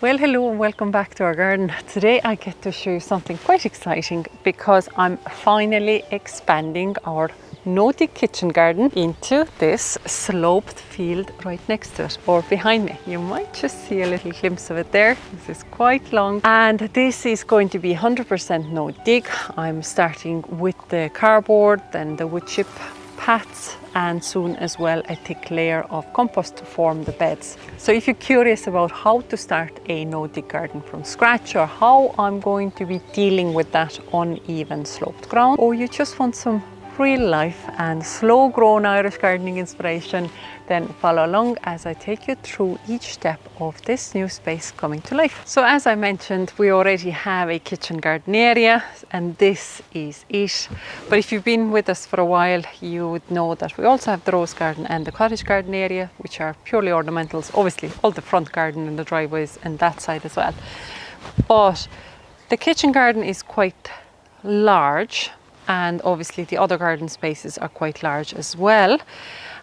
Well, hello and welcome back to our garden. Today I get to show you something quite exciting because I'm finally expanding our no-dig kitchen garden into this sloped field right next to it or behind me. You might just see a little glimpse of it there. This is quite long and this is going to be 100% no-dig. I'm starting with the cardboard, then the wood chip paths, and soon as well a thick layer of compost to form the beds. So if you're curious about how to start a no-dig garden from scratch or how I'm going to be dealing with that uneven sloped ground, or you just want some real life and slow grown Irish gardening inspiration, then follow along as I take you through each step of this new space coming to life. So as I mentioned, we already have a kitchen garden area and this is it. But if you've been with us for a while, you would know that we also have the rose garden and the cottage garden area, which are purely ornamentals. Obviously all the front garden and the driveways and that side as well. But the kitchen garden is quite large, and obviously the other garden spaces are quite large as well,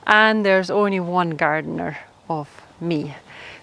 and there's only one gardener of me.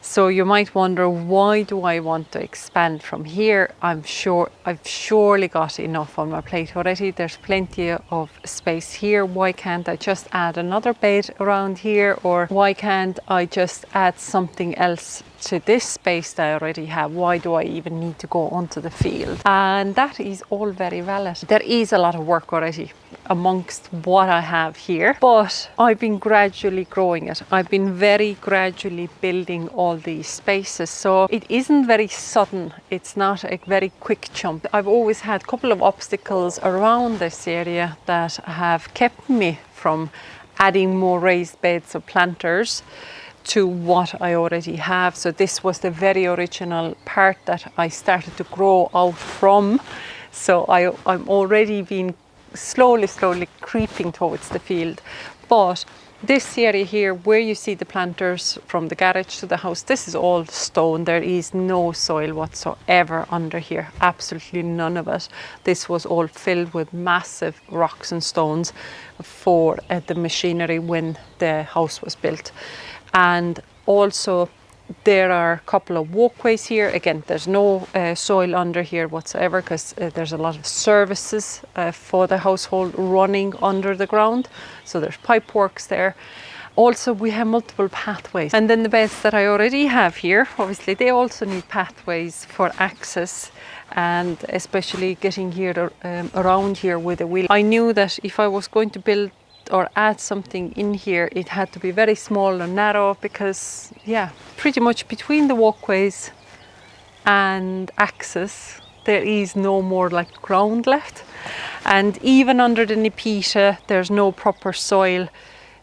So you might wonder, why do I want to expand from here? I've surely got enough on my plate already. There's plenty of space here. Why can't I just add another bed around here, or why can't I just add something else to this space that I already have? Why do I even need to go onto the field? And that is all very valid. There is a lot of work already amongst what I have here, but I've been gradually growing it. I've been very gradually building all these spaces, so it isn't very sudden. It's not a very quick jump. I've always had a couple of obstacles around this area that have kept me from adding more raised beds or planters to what I already have. So this was the very original part that I started to grow out from. So I'm already been slowly creeping towards the field. But this area here where you see the planters from the garage to the house, this is all stone. There is no soil whatsoever under here, absolutely none of it. This was all filled with massive rocks and stones for the machinery when the house was built. And also there are a couple of walkways here. Again, there's no soil under here whatsoever because there's a lot of services for the household running under the ground. So there's pipe works there. Also, we have multiple pathways. And then the beds that I already have here, obviously they also need pathways for access, and especially getting here around here with a wheel. I knew that if I was going to build or add something in here, it had to be very small and narrow because, yeah, pretty much between the walkways and access, there is no more like ground left. And even under the Nipita, there's no proper soil.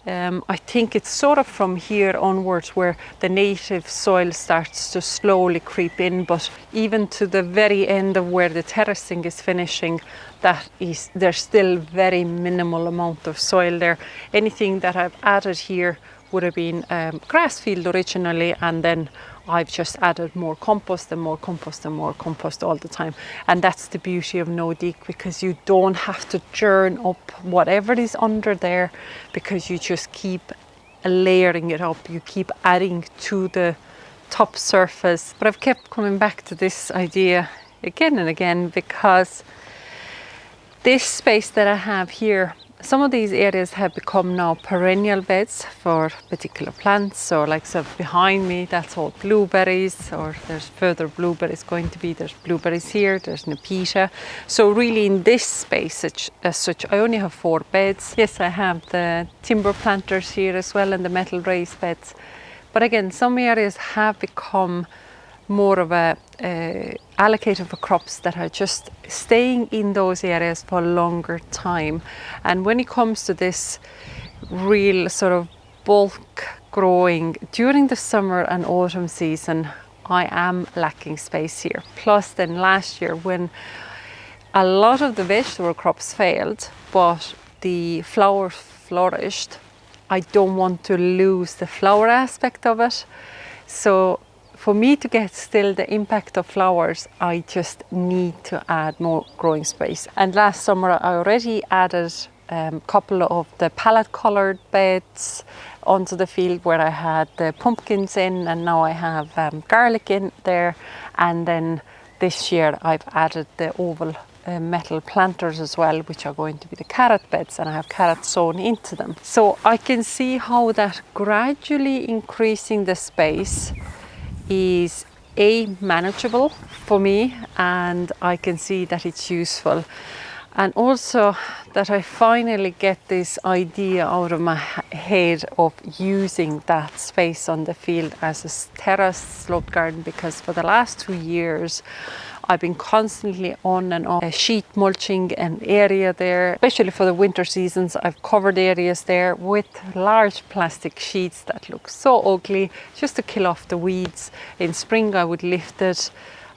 I think it's sort of from here onwards where the native soil starts to slowly creep in, but even to the very end of where the terracing is finishing, there's still very minimal amount of soil there. Anything that I've added here would have been grass field originally, and then I've just added more compost and more compost and more compost all the time. And that's the beauty of no-dig, because you don't have to churn up whatever is under there, because you just keep layering it up. You keep adding to the top surface. But I've kept coming back to this idea again and again, because this space that I have here, some of these areas have become now perennial beds for particular plants. So like behind me, that's all blueberries, or there's further blueberries going to be. There's blueberries here, there's Nipita. So really in this space as such, I only have 4 beds. Yes, I have the timber planters here as well and the metal raised beds. But again, some areas have become more of a allocated for crops that are just staying in those areas for a longer time. And when it comes to this real sort of bulk growing during the summer and autumn season, I am lacking space here. Plus then last year, when a lot of the vegetable crops failed but the flowers flourished, I don't want to lose the flower aspect of it. So for me to get still the impact of flowers, I just need to add more growing space. And last summer I already added a couple of the palette colored beds onto the field where I had the pumpkins in, and now I have garlic in there. And then this year I've added the oval metal planters as well, which are going to be the carrot beds, and I have carrots sown into them. So I can see how that gradually increasing the space is manageable for me, and I can see that it's useful, and also that I finally get this idea out of my head of using that space on the field as a terrace sloped garden, because for the last 2 years I've been constantly on and off sheet mulching an area there, especially for the winter seasons. I've covered areas there with large plastic sheets that look so ugly, just to kill off the weeds. In spring I would lift it,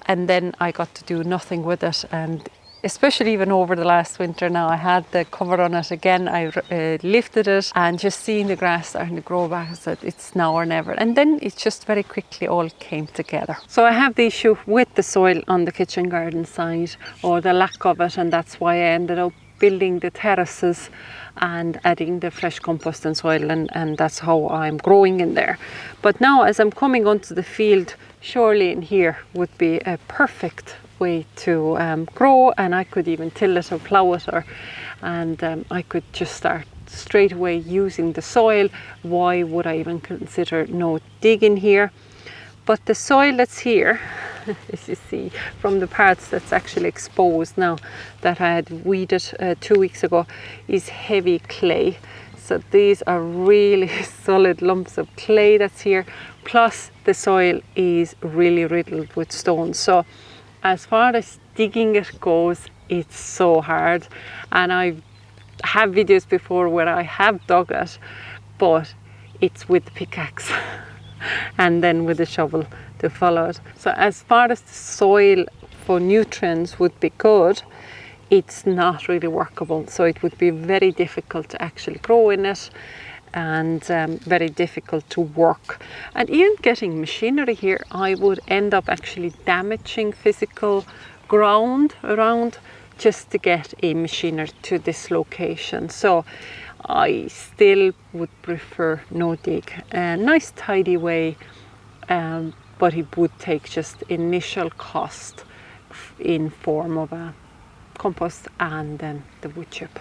and then I got to do nothing with it. And especially even over the last winter now, I had the cover on it again. I lifted it, and just seeing the grass starting to grow back, I said it's now or never. And then it just very quickly all came together. So I have the issue with the soil on the kitchen garden side, or the lack of it, and that's why I ended up building the terraces and adding the fresh compost and soil, and that's how I'm growing in there. But now as I'm coming onto the field, surely in here would be a perfect way to grow, and I could even till it or plough it, and I could just start straight away using the soil. Why would I even consider no digging here? But the soil that's here, as you see from the parts that's actually exposed now that I had weeded 2 weeks ago, is heavy clay. So these are really solid lumps of clay that's here, plus the soil is really riddled with stones. So as far as digging it goes, it's so hard. And I have videos before where I have dug it, but it's with the pickaxe and then with the shovel to follow it. So as far as the soil for nutrients would be good, it's not really workable. So it would be very difficult to actually grow in it, and very difficult to work. And even getting machinery here, I would end up actually damaging physical ground around just to get a machinery to this location. So I still would prefer no dig. A nice tidy way, but it would take just initial cost in form of a compost and then the wood chip.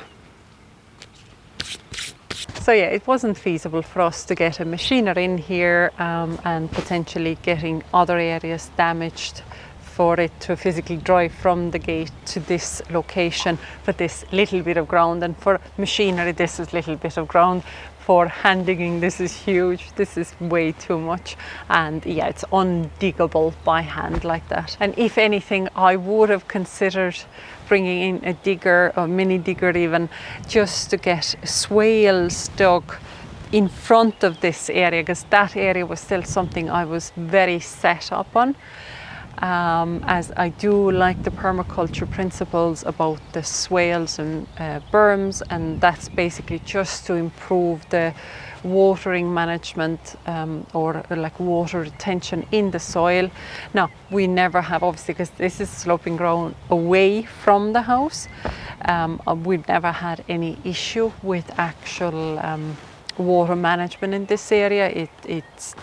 So yeah, it wasn't feasible for us to get a machinery in here, and potentially getting other areas damaged for it to physically drive from the gate to this location for this little bit of ground. And for machinery, this is little bit of ground. For hand digging, this is huge. This is way too much. And yeah, it's undiggable by hand like that. And if anything, I would have considered bringing in a digger, or mini digger even, just to get swales dug in front of this area, because that area was still something I was very set up on. As I do like the permaculture principles about the swales and berms, and that's basically just to improve the watering management, or like water retention in the soil. Now, we never have, obviously, because this is sloping ground away from the house, we've never had any issue with actual water management in this area.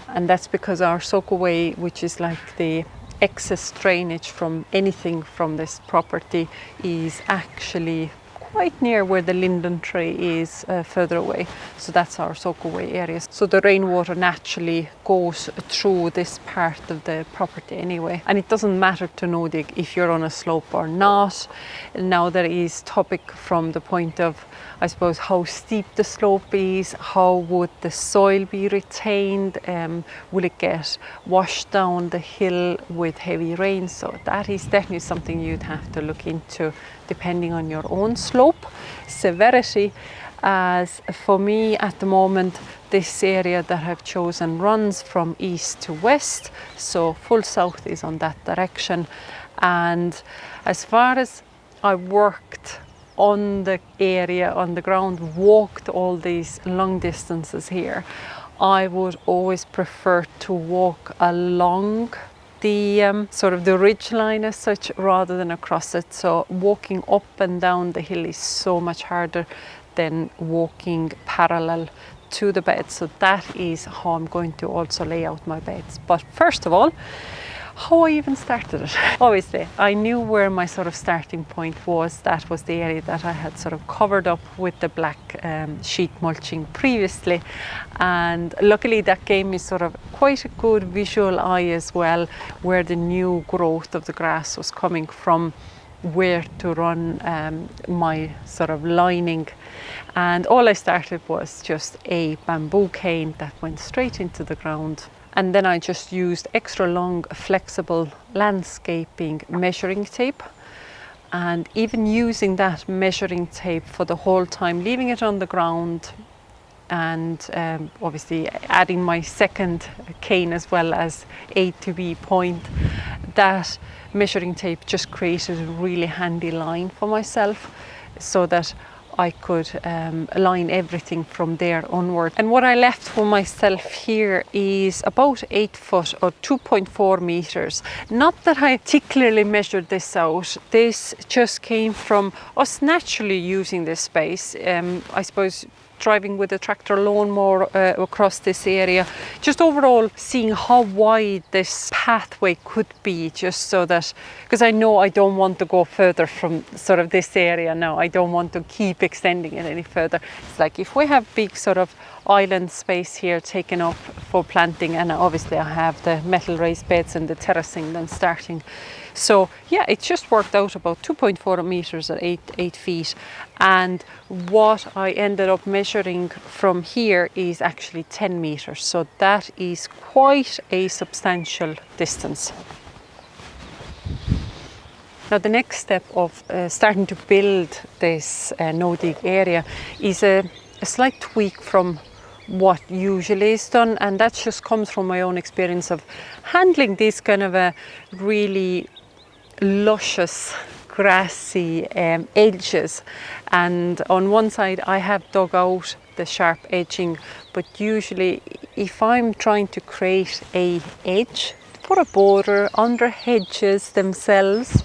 And that's because our soakaway, which is like the excess drainage from anything from this property, is actually quite near where the linden tree is, further away. So that's our soakaway area. So the rainwater naturally goes through this part of the property anyway. And it doesn't matter to no dig if you're on a slope or not. Now there is topic from the point of, I suppose, how steep the slope is, how would the soil be retained, will it get washed down the hill with heavy rain? So that is definitely something you'd have to look into depending on your own slope severity. As for me at the moment, this area that I've chosen runs from east to west, so full south is on that direction. And as far as I worked on the area, on the ground, walked all these long distances here, I would always prefer to walk along the sort of the ridge line as such, rather than across it. So walking up and down the hill is so much harder then walking parallel to the bed. So that is how I'm going to also lay out my beds. But first of all, how I even started it. Obviously, I knew where my sort of starting point was. That was the area that I had sort of covered up with the black sheet mulching previously. And luckily that gave me sort of quite a good visual eye as well, where the new growth of the grass was coming from, where to run my sort of lining. And all I started was just a bamboo cane that went straight into the ground. And then I just used extra long flexible landscaping measuring tape, and even using that measuring tape for the whole time, leaving it on the ground, and obviously adding my second cane as well as A to B point. That measuring tape just created a really handy line for myself, so that I could align everything from there onward. And what I left for myself here is about 8 foot or 2.4 meters. Not that I particularly measured this out. This just came from us naturally using this space. I suppose driving with a tractor lawnmower across this area, just overall seeing how wide this pathway could be, just so that, because I know I don't want to go further from sort of this area now. I don't want to keep extending it any further. It's like if we have big sort of island space here taken up for planting, and obviously I have the metal raised beds and the terracing then starting. So yeah, it just worked out about 2.4 meters at 8 feet. And what I ended up measuring from here is actually 10 meters. So that is quite a substantial distance. Now the next step of starting to build this no-dig area is a slight tweak from what usually is done, and that just comes from my own experience of handling these kind of a really luscious grassy edges. And on one side I have dug out the sharp edging, but usually if I'm trying to create a edge for a border under hedges themselves,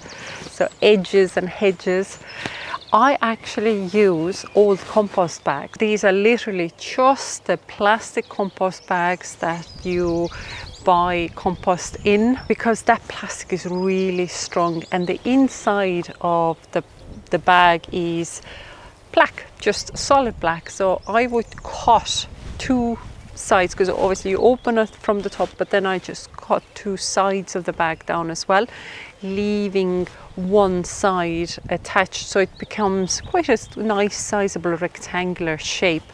so edges and hedges, I actually use old compost bags. These are literally just the plastic compost bags that you buy compost in, because that plastic is really strong, and the inside of the bag is black, just solid black. So I would cut two sides, because obviously you open it from the top, but then I just cut two sides of the bag down as well, leaving one side attached, so it becomes quite a nice sizable rectangular shape.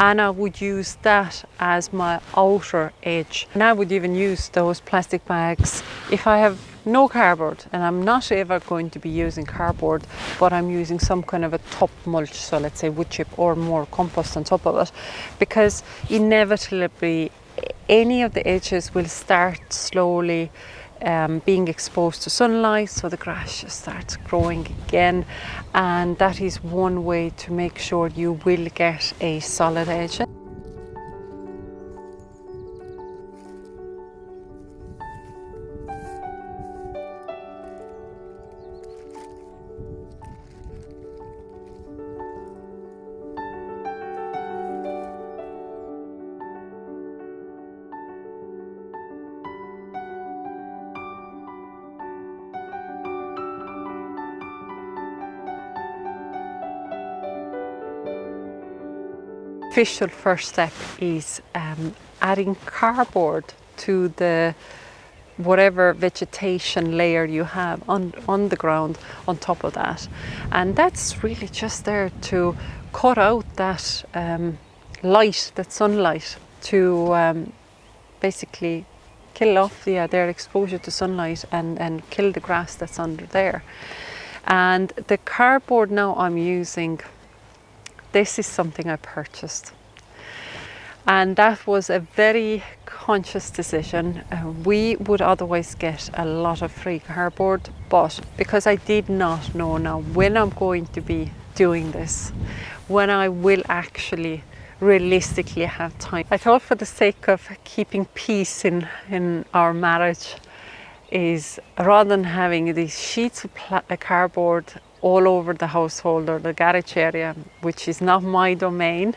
And I would use that as my outer edge. And I would even use those plastic bags if I have no cardboard, and I'm not ever going to be using cardboard, but I'm using some kind of a top mulch, so let's say woodchip or more compost on top of it, because inevitably any of the edges will start slowly being exposed to sunlight, so the grass just starts growing again, and that is one way to make sure you will get a solid edge. Official first step is adding cardboard to the whatever vegetation layer you have on the ground on top of that, and that's really just there to cut out that light, that sunlight, to basically kill off their exposure to sunlight and kill the grass that's under there. And the cardboard now I'm using, this is something I purchased, and that was a very conscious decision. We would otherwise get a lot of free cardboard, but because I did not know now when I'm going to be doing this, when I will actually realistically have time, I thought for the sake of keeping peace in our marriage, is rather than having these sheets of cardboard all over the household or the garage area, which is not my domain,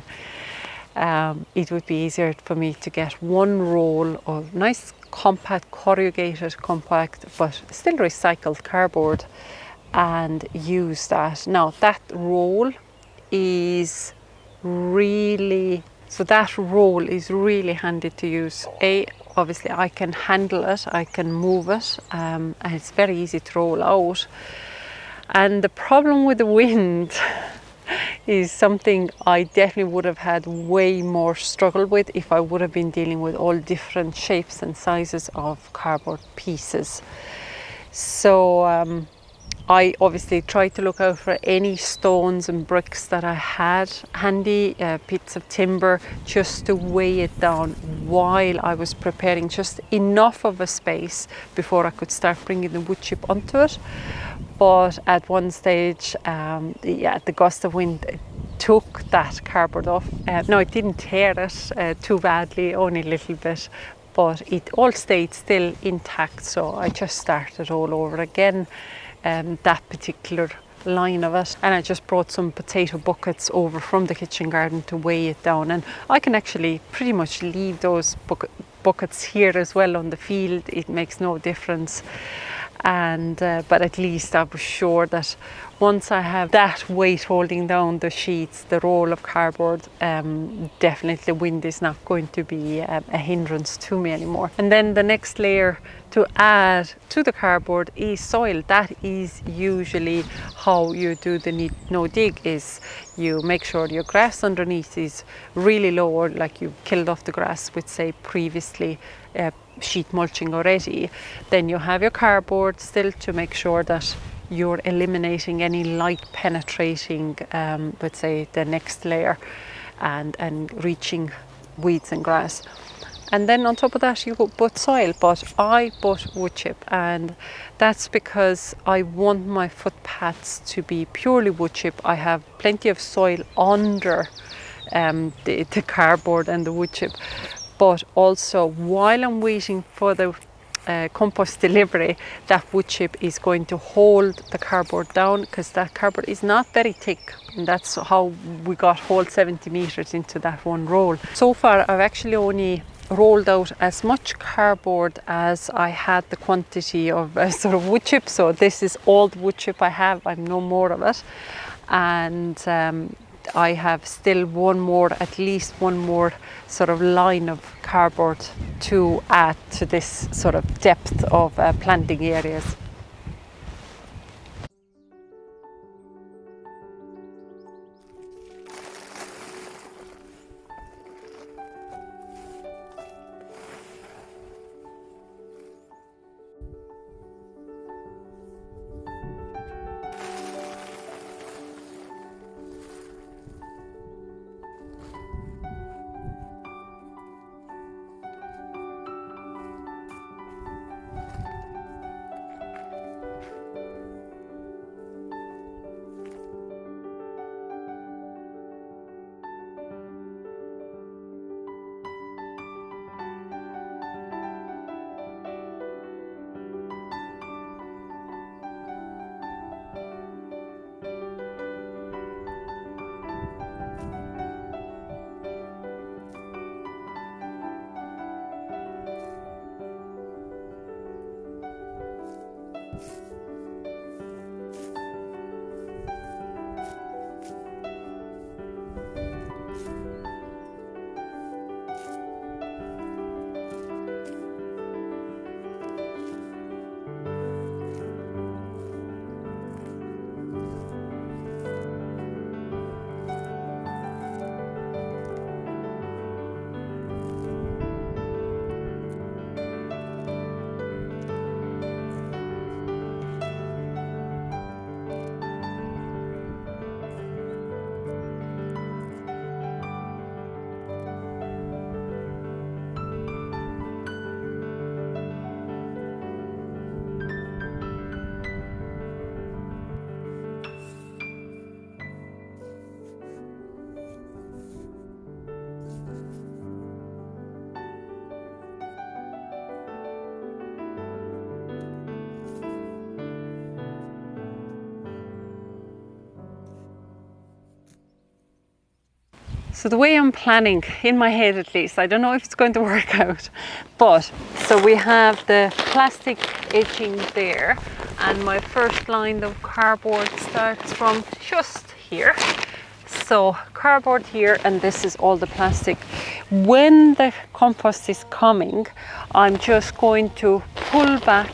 it would be easier for me to get one roll of nice compact, corrugated compact, but still recycled cardboard and use that. Now that roll is really, that roll is really handy to use. Obviously I can handle it, I can move it, and it's very easy to roll out. And the problem with the wind is something I definitely would have had way more struggle with if I would have been dealing with all different shapes and sizes of cardboard pieces. So I obviously tried to look out for any stones and bricks that I had handy, bits of timber, just to weigh it down while I was preparing just enough of a space before I could start bringing the wood chip onto it. But at one stage, the gust of wind took that cardboard off. No, it didn't tear it too badly, only a little bit, but it all stayed still intact. So I just started all over again, that particular line of it. And I just brought some potato buckets over from the kitchen garden to weigh it down. And I can actually pretty much leave those buckets here as well on the field. It makes no difference. And but at least I was sure that once I have that weight holding down the sheets, the roll of cardboard, definitely wind is not going to be a hindrance to me anymore. And then the next layer to add to the cardboard is soil. That is usually how you do the no dig, is you make sure your grass underneath is really low, or like you killed off the grass with, say, previously sheet mulching already. Then you have your cardboard still to make sure that you're eliminating any light penetrating, let's say, the next layer, and reaching weeds and grass. And then on top of that you put soil, but I put wood chip, and that's because I want my footpaths to be purely wood chip. I have plenty of soil under the cardboard and the wood chip, but also while I'm waiting for the compost delivery, that wood chip is going to hold the cardboard down, because that cardboard is not very thick, and that's how we got whole 70 meters into that one roll. So far I've actually only rolled out as much cardboard as I had the quantity of sort of wood chip. So this is all the wood chip I have. I'm no more of it, and I have still at least one more sort of line of cardboard to add to this sort of depth of planting areas. So the way I'm planning, in my head at least, I don't know if it's going to work out, but so we have the plastic edging there, and my first line of cardboard starts from just here. So cardboard here, and this is all the plastic. When the compost is coming, I'm just going to pull back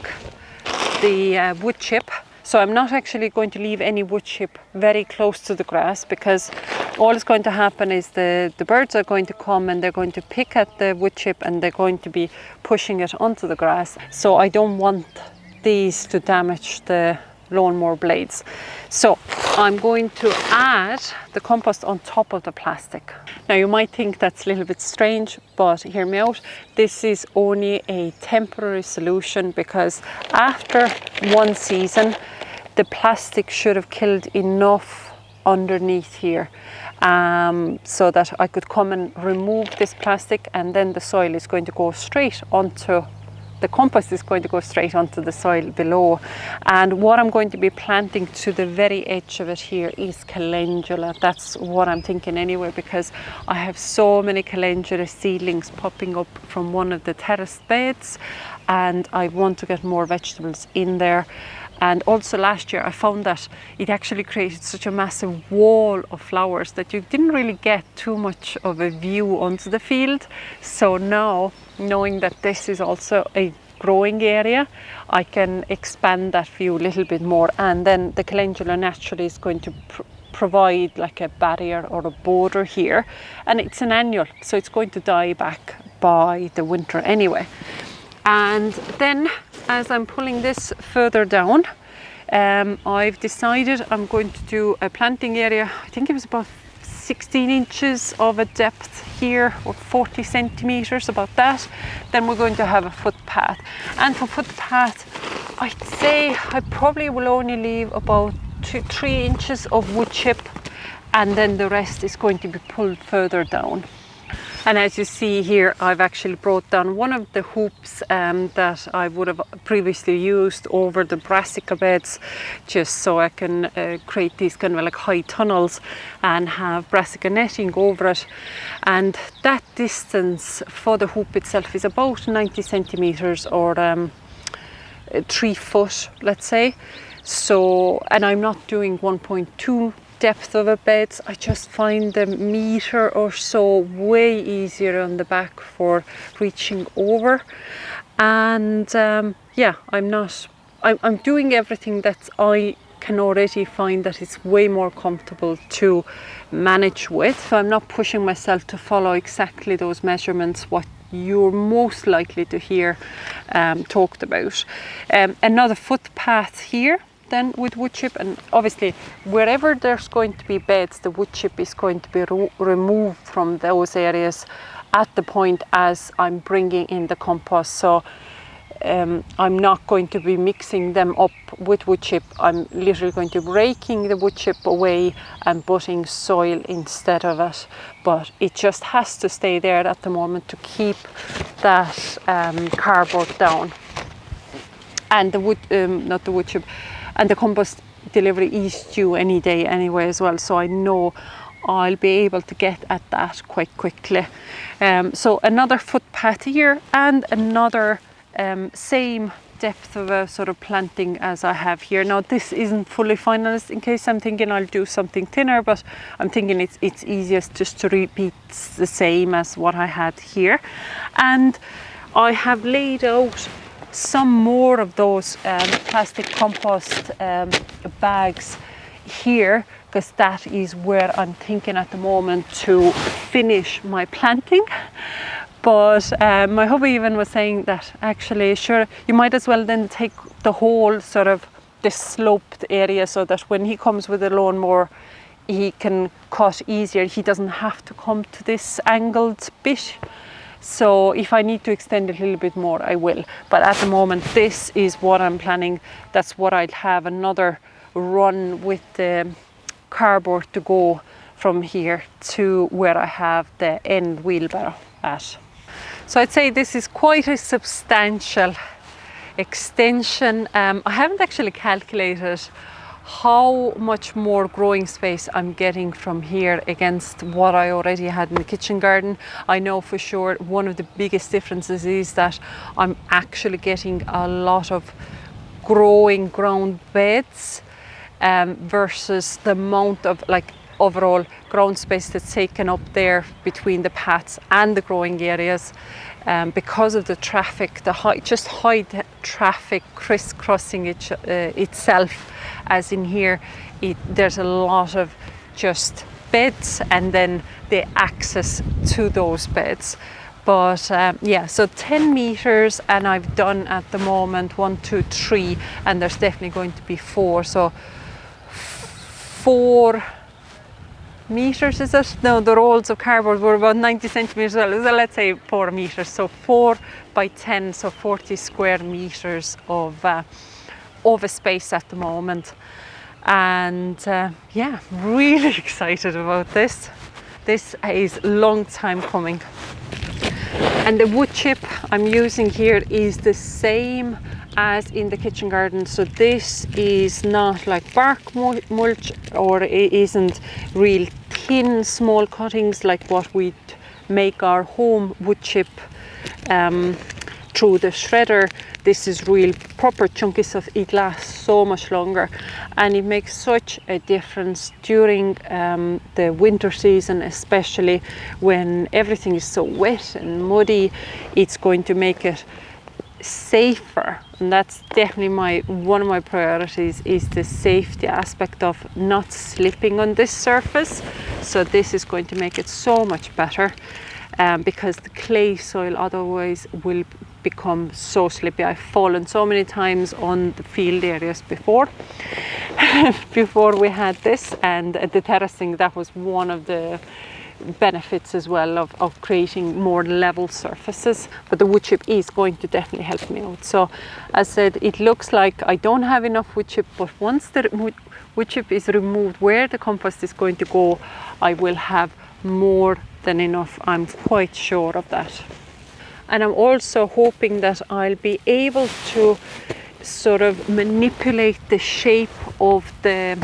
the wood chip. So I'm not actually going to leave any wood chip very close to the grass, because all is going to happen is the birds are going to come and they're going to pick at the wood chip and they're going to be pushing it onto the grass. So I don't want these to damage the lawnmower blades. So I'm going to add the compost on top of the plastic. Now you might think that's a little bit strange, but hear me out. This is only a temporary solution, because after one season, the plastic should have killed enough underneath here so that I could come and remove this plastic, and then the soil is going to go straight onto the compost is going to go straight onto the soil below. And what I'm going to be planting to the very edge of it here is calendula. That's what I'm thinking anyway, because I have so many calendula seedlings popping up from one of the terraced beds, and I want to get more vegetables in there. And also last year I found that it actually created such a massive wall of flowers that you didn't really get too much of a view onto the field. So now, knowing that this is also a growing area, I can expand that view a little bit more. And then the calendula naturally is going to provide like a barrier or a border here. And it's an annual, so it's going to die back by the winter anyway. And then as I'm pulling this further down, I've decided I'm going to do a planting area. I think it was about 16 inches of a depth here, or 40 centimeters, about that. Then we're going to have a footpath. And for footpath, I'd say I probably will only leave about 3 inches of wood chip, and then the rest is going to be pulled further down. And as you see here, I've actually brought down one of the hoops that I would have previously used over the brassica beds, just so I can create these kind of like high tunnels and have brassica netting over it. And that distance for the hoop itself is about 90 centimeters, or 3 foot, let's say. So, and I'm not doing 1.2 depth of a bed. I just find the meter or so way easier on the back for reaching over. And yeah, I'm doing everything that I can already find that it's way more comfortable to manage with. So I'm not pushing myself to follow exactly those measurements, what you're most likely to hear talked about. Another footpath here then with wood chip, and obviously wherever there's going to be beds, the wood chip is going to be removed from those areas at the point as I'm bringing in the compost. So I'm not going to be mixing them up with wood chip. I'm literally going to be raking the wood chip away and putting soil instead of it. But it just has to stay there at the moment to keep that cardboard down. And the wood, not the wood chip, and the compost delivery is due any day anyway as well. So I know I'll be able to get at that quite quickly. So another footpath here, and another same depth of a sort of planting as I have here. Now this isn't fully finalized, in case I'm thinking I'll do something thinner, but I'm thinking it's easiest just to repeat the same as what I had here. And I have laid out some more of those plastic compost bags here, because that is where I'm thinking at the moment to finish my planting. But my hubby even was saying that actually, sure, you might as well then take the whole sort of this sloped area, so that when he comes with a lawnmower, he can cut easier. He doesn't have to come to this angled bit. So if I need to extend a little bit more, I will. But at the moment, this is what I'm planning. That's what I'd have another run with the cardboard to go from here to where I have the end wheelbarrow at. So I'd say this is quite a substantial extension. I haven't actually calculated how much more growing space I'm getting from here against what I already had in the kitchen garden. I know for sure one of the biggest differences is that I'm actually getting a lot of growing ground beds versus the amount of like overall ground space that's taken up there between the paths and the growing areas, because of the traffic, the high traffic crisscrossing itself, as in here there's a lot of just beds and then the access to those beds. But yeah, so 10 meters, and I've done at the moment 1, 2, 3, and there's definitely going to be 4. So 4 meters, is it? No, the rolls of cardboard were about 90 centimeters. So let's say 4 meters. So 4 by 10, so 40 square meters of a space at the moment. And yeah, really excited about this. This is a long time coming. And the wood chip I'm using here is the same as in the kitchen garden. So this is not like bark mulch, or it isn't real thin small cuttings like what we make our home wood chip through the shredder. This is real proper chunky stuff. It lasts so much longer, and it makes such a difference during the winter season, especially when everything is so wet and muddy. It's going to make it safer, and that's definitely one of my priorities, is the safety aspect of not slipping on this surface. So this is going to make it so much better, because the clay soil otherwise will become so slippy. I've fallen so many times on the field areas before before we had this, and the terracing, that was one of the benefits as well of creating more level surfaces. But the wood chip is going to definitely help me out. So as I said, it looks like I don't have enough wood chip, but once the wood chip is removed where the compost is going to go, I will have more than enough. I'm quite sure of that. And I'm also hoping that I'll be able to sort of manipulate the shape of the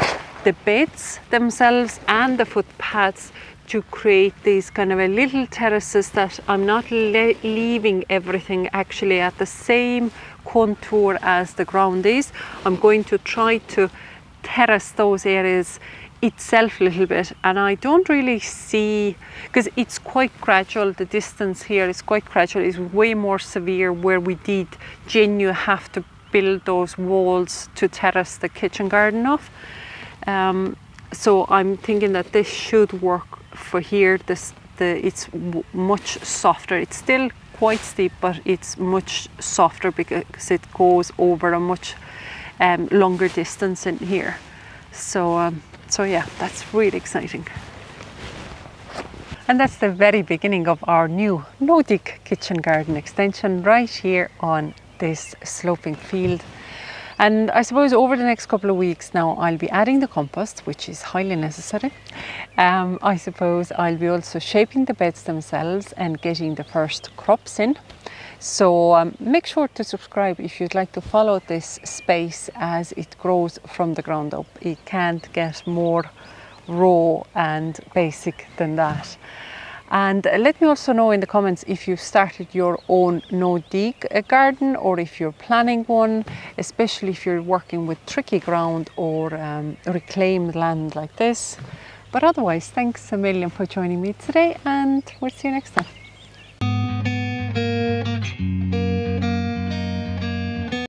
beds themselves and the footpaths to create these kind of a little terraces that I'm not leaving everything actually at the same contour as the ground is. I'm going to try to terrace those areas itself a little bit, and I don't really see, because it's quite gradual, the distance here is quite gradual. It's way more severe where we did genuinely have to build those walls to terrace the kitchen garden off. So I'm thinking that this should work for here. It's much softer. It's still quite steep, but it's much softer because it goes over a much longer distance in here. So yeah, that's really exciting. And that's the very beginning of our new no-dig kitchen garden extension right here on this sloping field. And I suppose over the next couple of weeks now, I'll be adding the compost, which is highly necessary. I suppose I'll be also shaping the beds themselves and getting the first crops in. So make sure to subscribe if you'd like to follow this space as it grows from the ground up. It can't get more raw and basic than that. And let me also know in the comments if you've started your own no-dig garden, or if you're planning one, especially if you're working with tricky ground or reclaimed land like this. But otherwise, thanks a million for joining me today, and we'll see you next time.